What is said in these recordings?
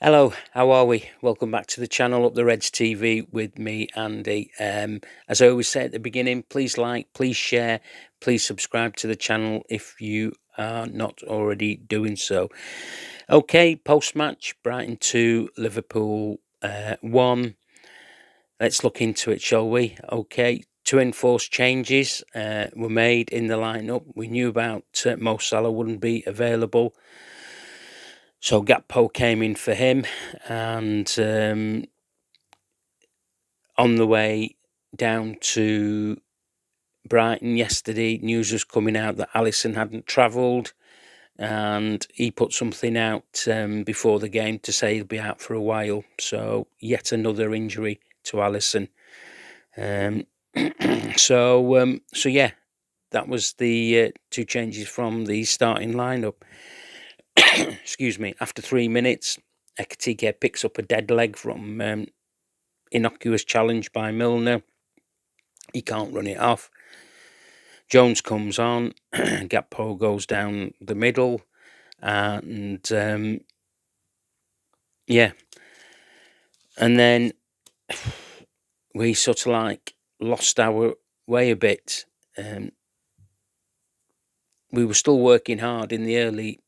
Hello, how are we? Welcome back to the channel Up the Reds TV with me, Andy. As I always say at the beginning, please like, please share, please subscribe to the channel if you are not already doing so. Okay, post-match, Brighton 2, Liverpool 1. Let's look into it, shall we? Okay, two enforced changes were made in the lineup. We knew about Mo Salah wouldn't be available. So Gakpo came in for him, and on the way down to Brighton yesterday, news was coming out that Alisson hadn't travelled, and he put something out before the game to say he'll be out for a while. So yet another injury to Alisson. So yeah, that was the two changes from the starting lineup. Excuse me. After 3 minutes, Ekitike picks up a dead leg from innocuous challenge by Milner. He can't run it off. Jones comes on. Gakpo goes down the middle. And yeah. And then we sort of like lost our way a bit. We were still working hard in the early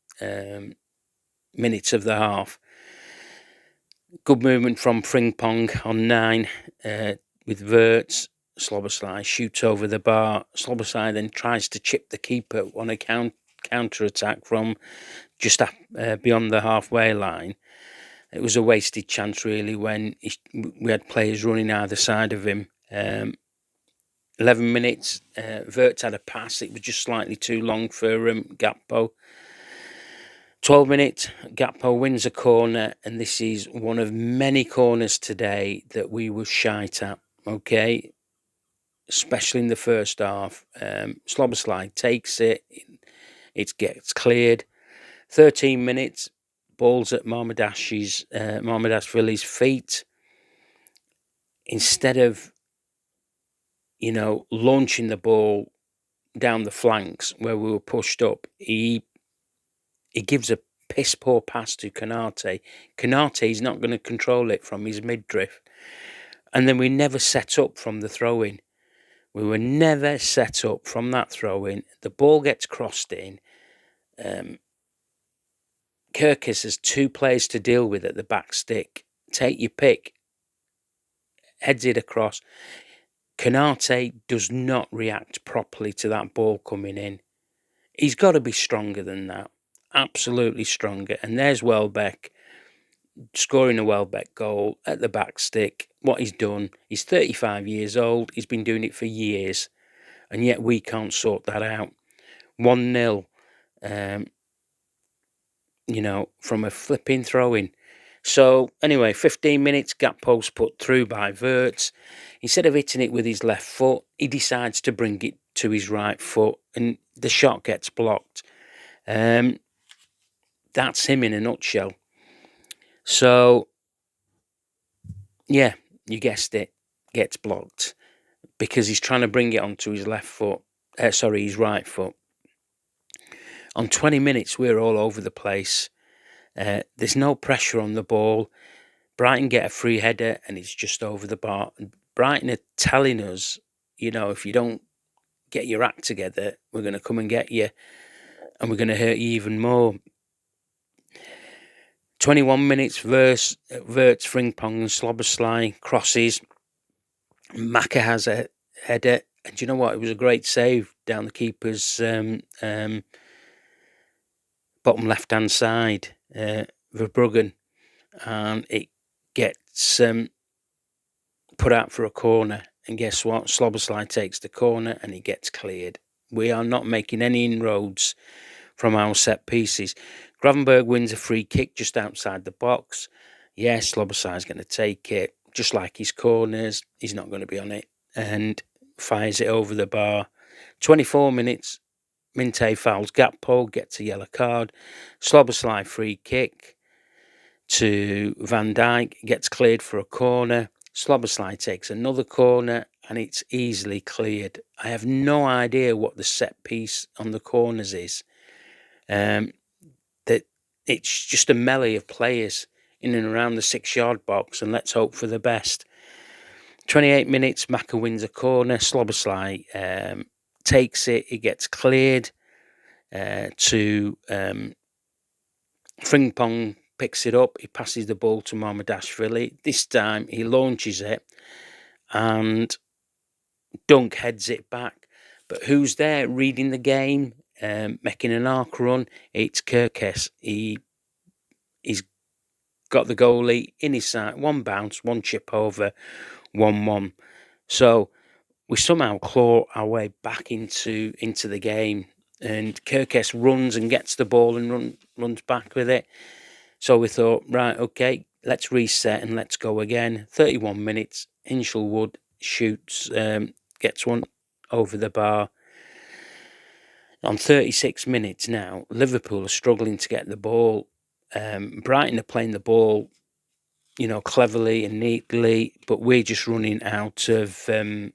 minutes of the half. Good movement from Frimpong on 9 with Verts. Szoboszlai shoots over the bar. Szoboszlai then tries to chip the keeper on a counter attack from just beyond the halfway line. It was a wasted chance, really, when we had players running either side of him. 11 minutes, Verts had a pass. It was just slightly too long for Gakpo. 12 minutes, Gakpo wins a corner, and this is one of many corners today that we were shite at, okay? Especially in the first half. Szoboszlai takes it, it gets cleared. 13 minutes, ball's at Mohamedashvili's feet. Instead of, launching the ball down the flanks where we were pushed up, he gives a piss poor pass to Konate. Konate is not going to control it from his midriff. And then we never set up from the throw-in. We were never set up from that throw-in. The ball gets crossed in. Kirkis has two players to deal with at the back stick. Take your pick. Heads it across. Konate does not react properly to that ball coming in. He's got to be stronger than that. Absolutely stronger. And there's Welbeck scoring a Welbeck goal at the back stick. What he's done, he's 35 years old. He's been doing it for years. And yet we can't sort that out. 1-0, from a flipping throw-in. So anyway, 15 minutes, Gakpo's put through by Verts. Instead of hitting it with his left foot, he decides to bring it to his right foot, and the shot gets blocked. That's him in a nutshell. So, yeah, you guessed it, gets blocked because he's trying to bring it onto his his right foot. On 20 minutes, we're all over the place. There's no pressure on the ball. Brighton get a free header and it's just over the bar. Brighton are telling us, if you don't get your act together, we're going to come and get you and we're going to hurt you even more. 21 minutes, Verts, Frimpong and Szoboszlai crosses. Maka has a header. And do you know what? It was a great save down the keeper's bottom left-hand side, Verbruggen. And it gets put out for a corner. And guess what? Szoboszlai takes the corner and he gets cleared. We are not making any inroads from our set pieces. Gravenberg wins a free kick just outside the box. Yes, Szoboszlai's going to take it. Just like his corners, he's not going to be on it. And fires it over the bar. 24 minutes, Minte fouls Gakpo, gets a yellow card. Szoboszlai free kick to Van Dijk, gets cleared for a corner. Szoboszlai takes another corner and it's easily cleared. I have no idea what the set piece on the corners is. That it's just a melee of players. in and around the 6-yard box, and let's hope for the best. 28 minutes, Maka wins a corner. Szoboszlai takes it. It gets cleared to Frimpong, picks it up. He passes the ball to Mamardashvili. This time he launches it and Dunk heads it back. But who's there reading the game, making an arc run? It's Kirkes. He's got the goalie in his sight. One bounce, one chip over, 1-1. So we somehow claw our way back into the game. And Kirkes runs and gets the ball and runs back with it. So we thought, right, okay, let's reset and let's go again. 31 minutes, Hinshelwood shoots, gets one over the bar. On 36 minutes now, Liverpool are struggling to get the ball. Brighton are playing the ball, cleverly and neatly, but we're just running out of, we're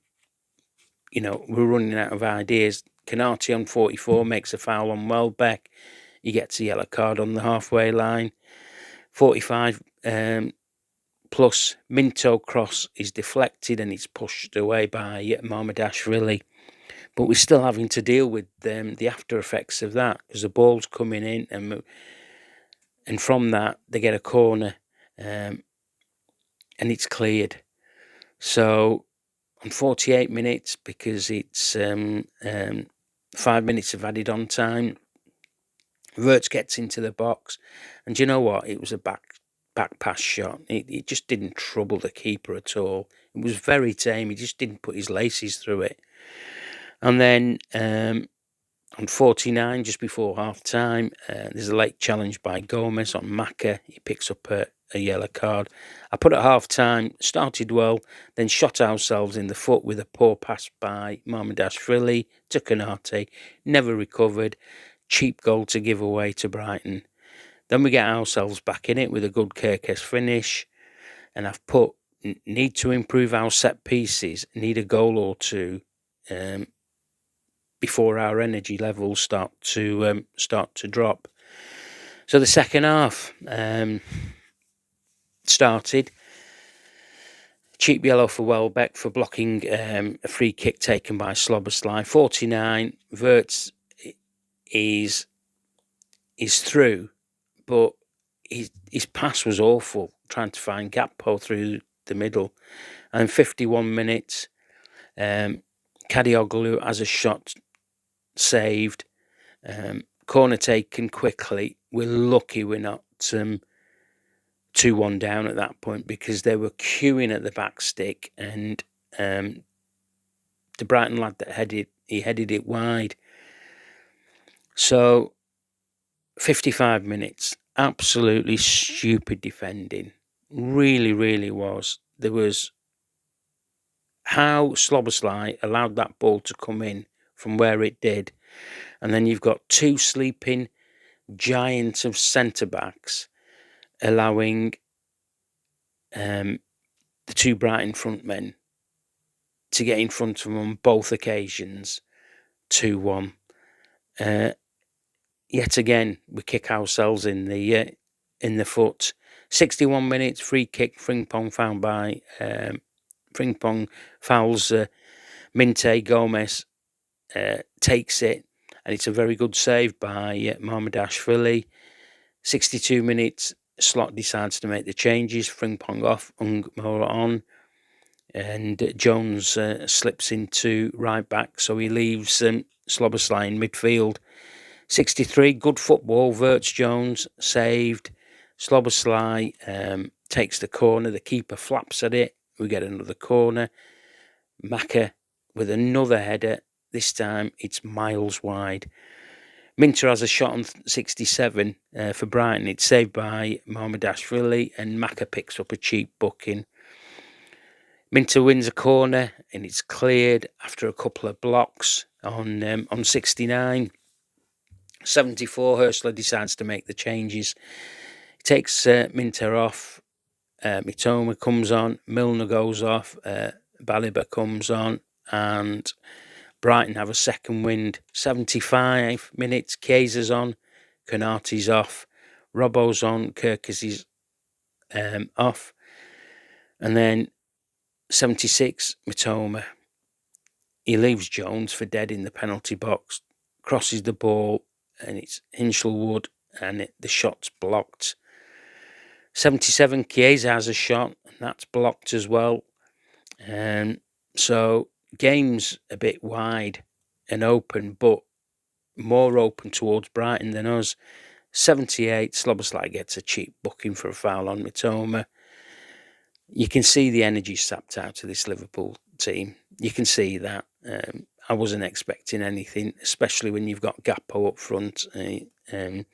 running out of ideas. Canati on 44 makes a foul on Welbeck. He gets a yellow card on the halfway line. 45 plus Minto cross is deflected and it's pushed away by Mamardashvili. But we're still having to deal with the after effects of that because the ball's coming in and from that they get a corner and it's cleared. So on 48 minutes, because it's 5 minutes of added on time, Wirtz gets into the box, and you know what? It was a back pass shot. It just didn't trouble the keeper at all. It was very tame. He just didn't put his laces through it. And then on 49, just before half time, there's a late challenge by Gomez on Maka. He picks up a yellow card. I put at half time, started well, then shot ourselves in the foot with a poor pass by Mamardashvili to Canati. Never recovered. Cheap goal to give away to Brighton. Then we get ourselves back in it with a good Kirkes finish. And I've put, need to improve our set pieces, need a goal or two before our energy levels start to drop. So the second half started. Cheap yellow for Welbeck for blocking a free kick taken by Szoboszlai. 49, Wirtz is through, but his pass was awful, trying to find Gakpo through the middle. And 51 minutes, Kadioglu has a shot saved, corner taken quickly. We're lucky we're not 2-1 down at that point because they were queuing at the back stick, and the Brighton lad that headed it wide. So 55 minutes, absolutely stupid defending. Really, really was. There was how Szoboszlai allowed that ball to come in from where it did. And then you've got two sleeping giants of centre-backs allowing the two Brighton front men to get in front of them on both occasions, 2-1. Yet again, we kick ourselves in the foot. 61 minutes, free kick, Frimpong found by Frimpong fouls Minte. Gomez takes it, and it's a very good save by Mamardashvili. 62 minutes, Slot decides to make the changes. Frimpong off, Ungmora on, and Jones slips into right back, so he leaves Szoboszlai in midfield. 63, good football. Wirtz Jones saved. Szoboszlai takes the corner. The keeper flaps at it. We get another corner. Maka with another header. This time it's miles wide. Minter has a shot on 67 for Brighton. It's saved by Mamardashvili, and Maka picks up a cheap booking. Minter wins a corner and it's cleared after a couple of blocks on 69. 74, Hörsler decides to make the changes. He takes Minter off. Mitoma comes on. Milner goes off. Baliba comes on. And Brighton have a second wind. 75 minutes. Kaiser's on. Canati's off. Robbo's on. Kirkes is off. And then 76, Matoma. He leaves Jones for dead in the penalty box, crosses the ball, and it's Hinchelwood, and the shot's blocked. 77, Chiesa has a shot, and that's blocked as well. So game's a bit wide and open, but more open towards Brighton than us. 78, Szoboszlai gets a cheap booking for a foul on Mitoma. You can see the energy sapped out of this Liverpool team. You can see that. I wasn't expecting anything, especially when you've got Gakpo up front, who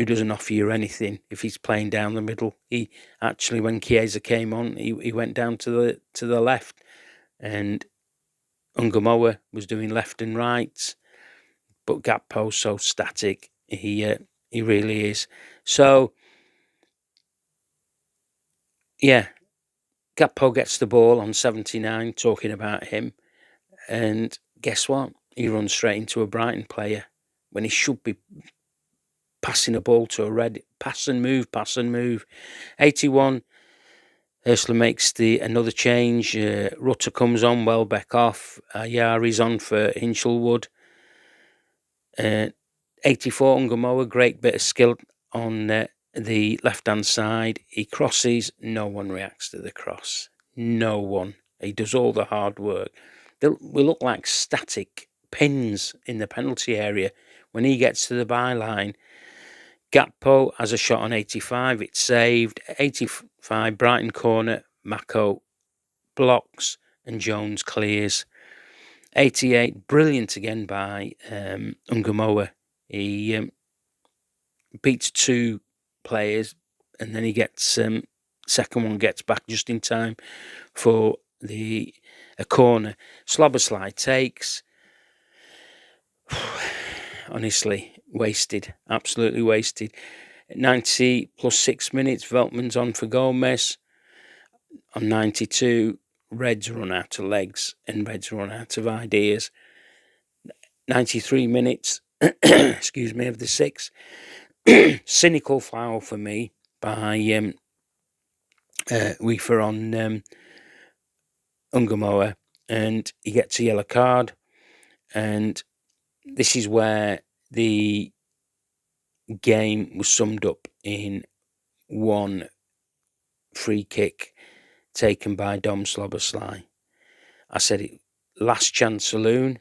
doesn't offer you anything if he's playing down the middle. He actually, when Chiesa came on, he went down to the left, and Ungamoa was doing left and right, but Gakpo's so static. He really is. So yeah, Gakpo gets the ball on 79, talking about him, and guess what? He runs straight into a Brighton player when he should be passing a ball to a red. Pass and move. 81, Ursula makes another change. Rutter comes on, Welbeck off. Yari's on for Hinchelwood. 84, Ungamoa, great bit of skill on the left-hand side. He crosses. No one reacts to the cross. No one. He does all the hard work. We look like static pins in the penalty area when he gets to the byline. Gakpo has a shot on 85. It's saved. 85, Brighton corner. Mako blocks and Jones clears. 88, brilliant again by Ungamoa. He beats two players, and then he gets second one gets back just in time for a corner. Szoboszlai takes. Honestly, wasted. Absolutely wasted. 90 plus 6 minutes, Veltman's on for Gomez. On 92, Reds run out of legs and Reds run out of ideas. 93 minutes, excuse me, of the 6. Cynical foul for me by Weaver on Ungamoa, and he gets a yellow card. And this is where the game was summed up in one free kick taken by Dom Szoboszlai. I said it, last chance saloon,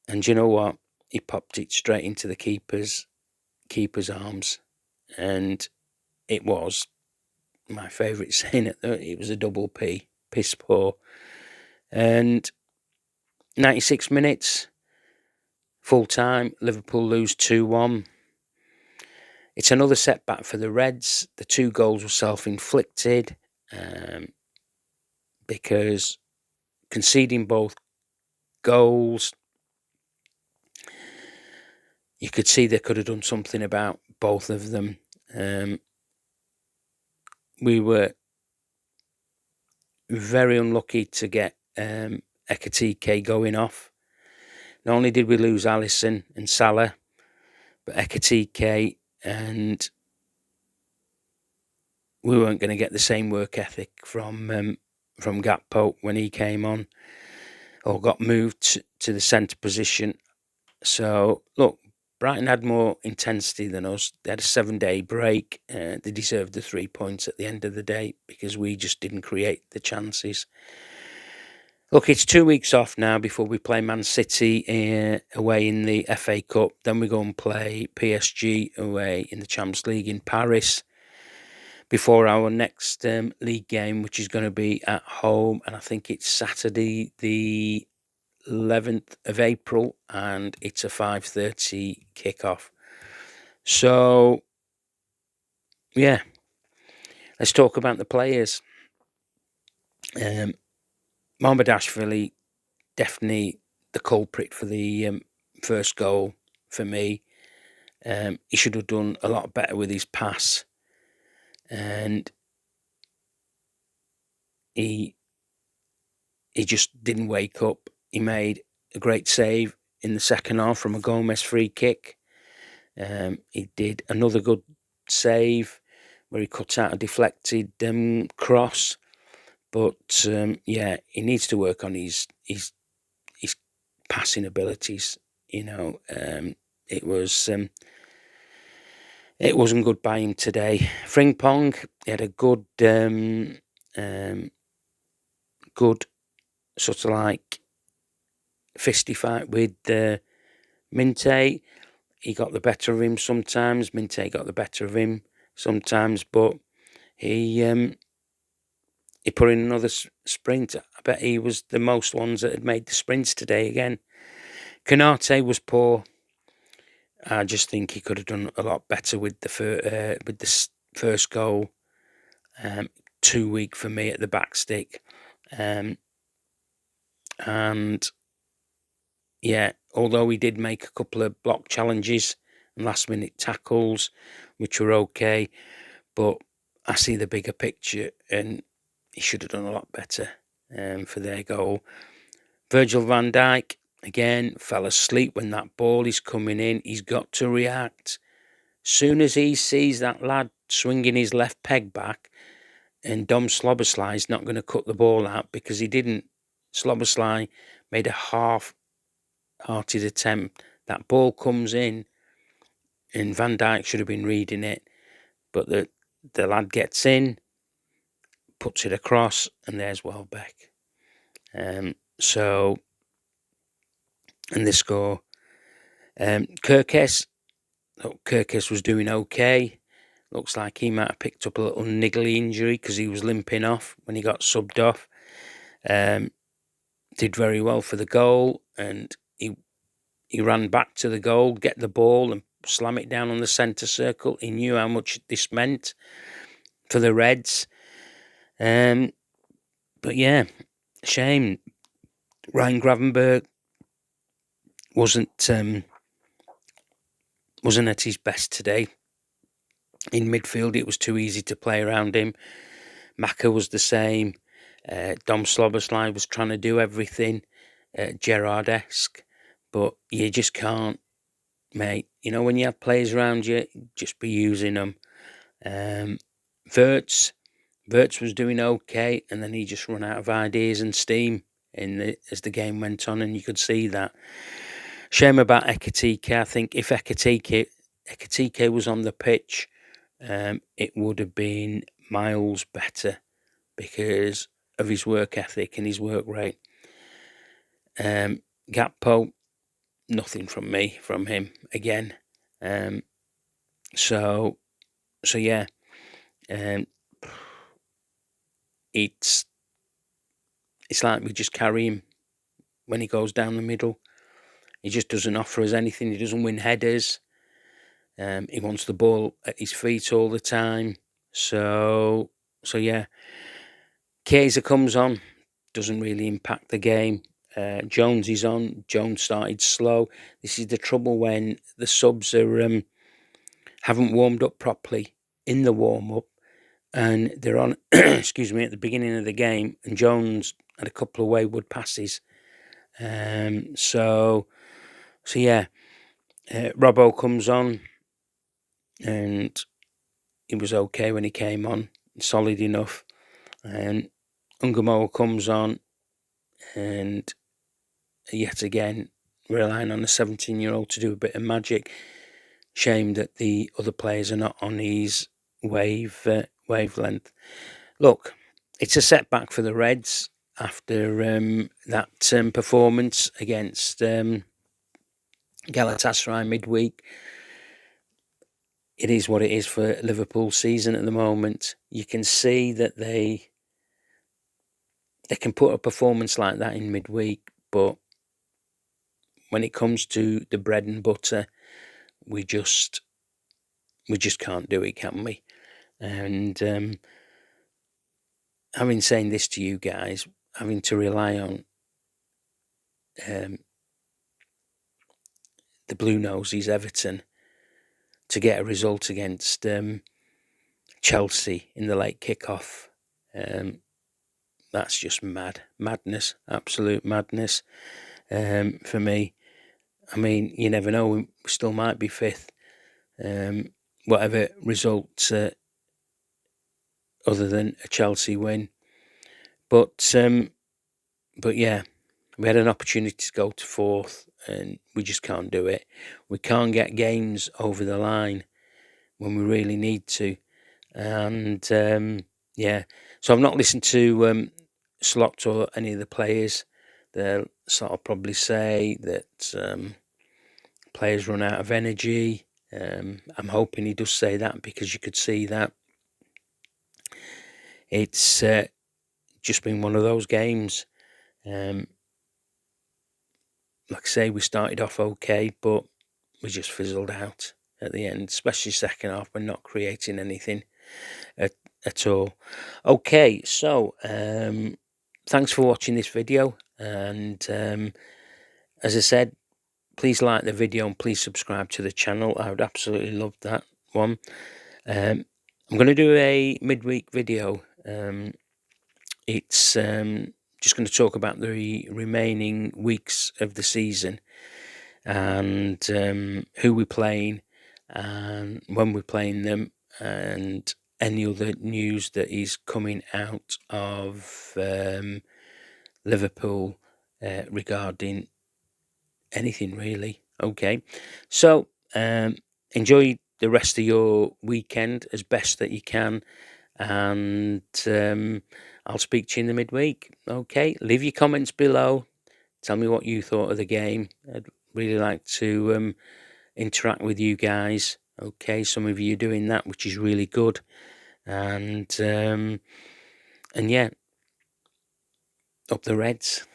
and you know what? He popped it straight into the keeper's arms, and it was my favourite saying. It was a double P, piss poor. And 96 minutes, full time, Liverpool lose 2-1. It's another setback for the Reds. The 2 goals were self-inflicted because conceding both goals, you could see they could have done something about both of them. We were very unlucky to get Ekitike going off. Not only did we lose Alisson and Salah, but Ekitike, and we weren't going to get the same work ethic from Gakpo when he came on or got moved to the centre position. So, look, Brighton had more intensity than us. They had a 7-day break. They deserved the 3 points at the end of the day because we just didn't create the chances. Look, it's 2 weeks off now before we play Man City away in the FA Cup. Then we go and play PSG away in the Champions League in Paris before our next league game, which is going to be at home. And I think it's Saturday the 11th of April, and it's a 5:30 kickoff. So, yeah, let's talk about the players. Mohamedashvili, definitely the culprit for the first goal for me. He should have done a lot better with his pass, and he just didn't wake up. He made a great save in the second half from a Gomez free kick. He did another good save where he cut out a deflected cross. But yeah, he needs to work on his passing abilities. It wasn't good by him today. Frimpong, he had a good good sort of like fisty fight with Minte. He got the better of him sometimes. Minte got the better of him sometimes, but he put in another sprint. I bet he was the most ones that had made the sprints today again. Konate was poor. I just think he could have done a lot better with the first goal. Too weak for me at the back stick. And yeah, although he did make a couple of block challenges and last minute tackles, which were okay, but I see the bigger picture and he should have done a lot better for their goal. Virgil van Dijk, again, fell asleep when that ball is coming in. He's got to react. Soon as he sees that lad swinging his left peg back, and Dom Slobosly's not going to cut the ball out because he didn't. Slobosly made a half-hearted attempt. That ball comes in, and Van Dijk should have been reading it, but the lad gets in, puts it across, and there's Welbeck. And they score. Kirkes was doing okay. Looks like he might have picked up a little niggly injury because he was limping off when he got subbed off. Did very well for the goal, and he ran back to the goal, get the ball and slam it down on the centre circle. He knew how much this meant for the Reds. But yeah, shame. Ryan Gravenberch wasn't at his best today. In midfield, it was too easy to play around him. Maka was the same. Dom Slobosly was trying to do everything, Gerrard-esque, but you just can't, mate. When you have players around you, just be using them. Wirtz was doing okay, and then he just ran out of ideas and steam as the game went on, and you could see that. Shame about Ekitike. I think if Ekitike was on the pitch, it would have been miles better because of his work ethic and his work rate. Gakpo, nothing from him again. So yeah, it's like we just carry him when he goes down the middle. He just doesn't offer us anything. He doesn't win headers. He wants the ball at his feet all the time. So yeah. Kaiser comes on, doesn't really impact the game. Jones is on. Jones started slow. This is the trouble when the subs are haven't warmed up properly in the warm-up, and they're on, excuse me, at the beginning of the game, and Jones had a couple of wayward passes. So yeah, Robbo comes on, and he was okay when he came on, solid enough. And Ungamoa comes on, and yet again relying on a 17-year-old to do a bit of magic. Shame that the other players are not on his wavelength. Look, it's a setback for the Reds after that performance against Galatasaray midweek. It is what it is for Liverpool's season at the moment. You can see that they can put a performance like that in midweek, but when it comes to the bread and butter, we just can't do it, can we? And having saying this to you guys, having to rely on the Blue Noses, Everton, to get a result against Chelsea in the late kickoff, that's just madness, absolute madness for me. I mean, you never know, we still might be fifth. Whatever result other than a Chelsea win. But yeah, we had an opportunity to go to fourth, and we just can't do it. We can't get games over the line when we really need to. And yeah, so I've not listened to Slot or any of the players. They'll sort of probably say that players run out of energy. I'm hoping he does say that, because you could see that it's just been one of those games. Like I say, we started off okay, but we just fizzled out at the end, especially second half. We're not creating anything at all. Okay, so thanks for watching this video, and as I said, please like the video and please subscribe to the channel. I would absolutely love that one. I'm going to do a midweek video. It's just going to talk about the remaining weeks of the season, and who we're playing, and when we're playing them, and any other news that is coming out of Liverpool regarding anything really. Okay, so enjoy the rest of your weekend as best that you can, and I'll speak to you in the midweek. Okay, leave your comments below. Tell me what you thought of the game. I'd really like to interact with you guys. Okay, some of you doing that, which is really good. And yeah, up the Reds.